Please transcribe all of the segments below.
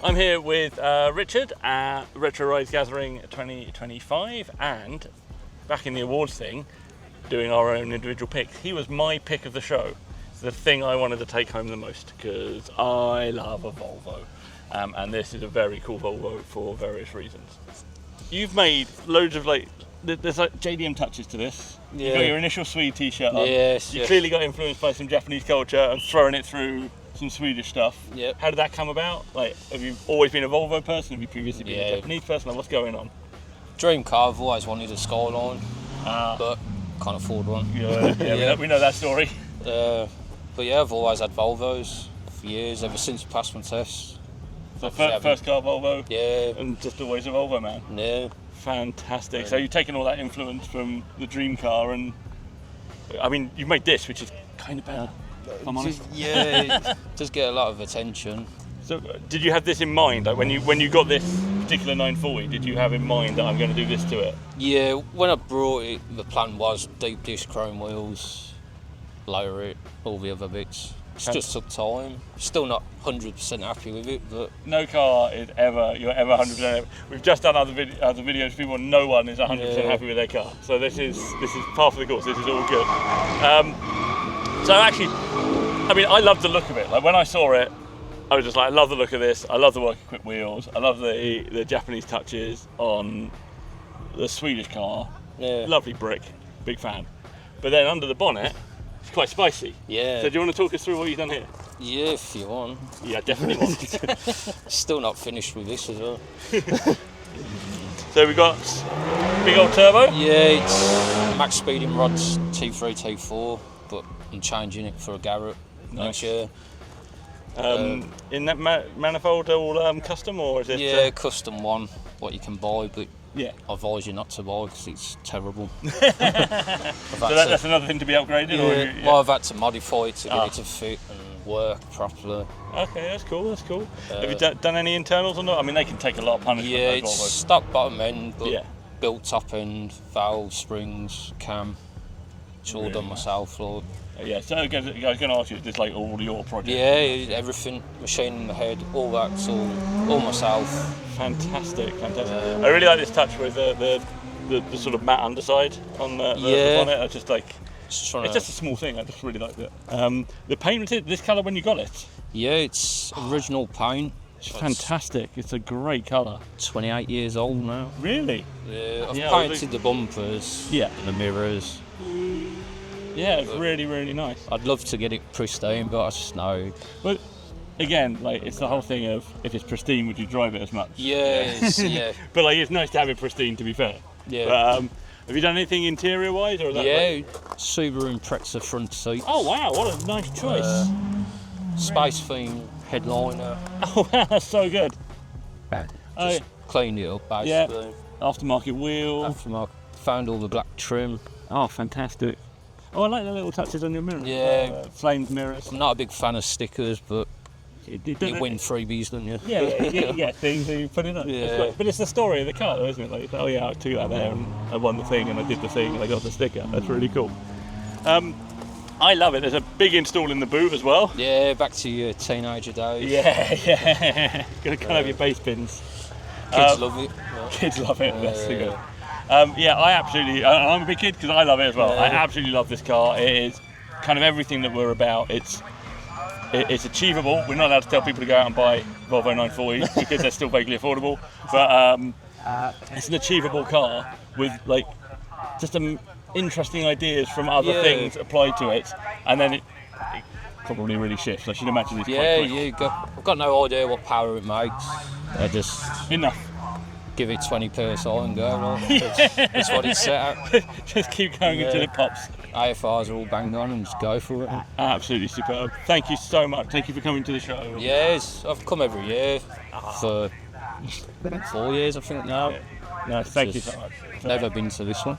I'm here with Richard at Retro Rides Gathering 2025, and back in the awards thing, doing our own individual picks. He was my pick of the show. It's the thing I wanted to take home the most because I love a Volvo, and this is a very cool Volvo for various reasons. You've made loads of there's like JDM touches to this. Yeah. You've got your initial Swede t-shirt on. Yes. You clearly got influenced by some Japanese culture and throwing it through some Swedish stuff. Yep. How did that come about? Like, have you always been a Volvo person? Have you previously been a Japanese person? Like, what's going on? Dream car, I've always wanted a Skyline, but can't afford one. Yeah. We know that story. But yeah, I've always had Volvos for years, ever since I passed my test. So first car Volvo? Yeah. And just always a Volvo man? Yeah. Fantastic. So you've taken all that influence from the dream car, and I mean, you've made this, which is kind of better, if I'm honest. Yeah, it does get a lot of attention. So did you have this in mind? Like when you got this particular 940, did you have in mind that I'm going to do this to it? Yeah, when I brought it, the plan was deep dish chrome wheels, lower it, all the other bits. It's just took time. Still not 100% happy with it, but no car is you're ever 100% happy. We've just done other videos. People, no one is 100% happy with their car. So this is part of the course. This is all good. So actually, I mean, I love the look of it. Like when I saw it, I was just like, I love the look of this. I love the work equipped wheels. I love the Japanese touches on the Swedish car. yeah. Lovely brick, big fan. But then under the bonnet, it's quite spicy. Yeah. So do you want to talk us through what you've done here? Yeah, if you want. Yeah, definitely want. Still not finished with this as well. So we've got big old turbo. Yeah, it's max speeding rods T3, T4, but I'm changing it for a Garrett next year. In that manifold all custom, or is it? Yeah, custom one, what you can buy, but Yeah. I advise you not to buy because it's terrible. So that's another thing to be upgraded? Yeah, well, I've had to modify it to get it to fit and work properly. Okay, that's cool. Have you done any internals or not? I mean, they can take a lot of punishment. Yeah, it's stock bottom end, but Yeah. built top end, valve, springs, cam. It's all done myself, Lord. Yeah, so I was going to ask you, is this like all your projects? Yeah, everything, machine in the head, all that's all myself. Fantastic. I really like this touch with the sort of matte underside on the bonnet. I just like, it's just a small thing, I just really like it. The paint, this colour when you got it? Yeah, it's original paint. It's fantastic, it's a great colour. 28 years old now. Really? Yeah, I've painted the bumpers, the mirrors. Yeah, it's really, really nice. I'd love to get it pristine, but I just know. But again, like, it's the whole thing of, if it's pristine, would you drive it as much? Yeah. But like, it's nice to have it pristine, to be fair. Yeah. But, have you done anything interior-wise, or is that? Yeah, Subaru Impreza front seats. Oh wow, what a nice choice. Space theme headliner. Oh wow, that's so good. Just cleaned it up basically. Yeah. Aftermarket wheel. Aftermarket. Found all the black trim. Oh, fantastic. Oh, I like the little touches on your mirrors. Yeah. Flamed mirrors. I'm not a big fan of stickers, but you win freebies, don't you? Yeah, things that you put in it. Yeah. But it's the story of the car, though, isn't it? Like, oh yeah, I took that there and I won the thing and I did the thing and I got the sticker. That's really cool. I love it. There's a big install in the boot as well. Yeah, back to your teenager days. Yeah. Gonna have your base pins. Kids love it. Kids love it. That's good. I absolutely. I'm a big kid because I love it as well. I absolutely love this car. It is kind of everything that we're about. It's achievable. We're not allowed to tell people to go out and buy Volvo 940s because they're still vaguely affordable. But it's an achievable car with like just some interesting ideas from other things applied to it, and then it probably really shifts. I should imagine it's quite quick. I've got no idea what power it makes. I just Enough. give it 20 PSI and go. Right? That's what it's set at. Just keep going until it pops. AFRs are all banged on and just go for it. Absolutely superb. Thank you so much. Thank you for coming to the show. Yes, I've come every year for 4 years, I think now. No, thank you so much. Never been to this one.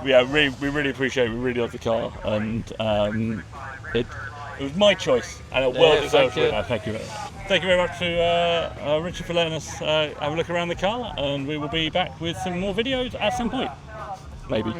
Yeah, we really appreciate it. We really love the car, and it was my choice, and it well deserved it. Thank you very much. Thank you very much to Richard for letting us have a look around the car, and we will be back with some more videos at some point. Maybe.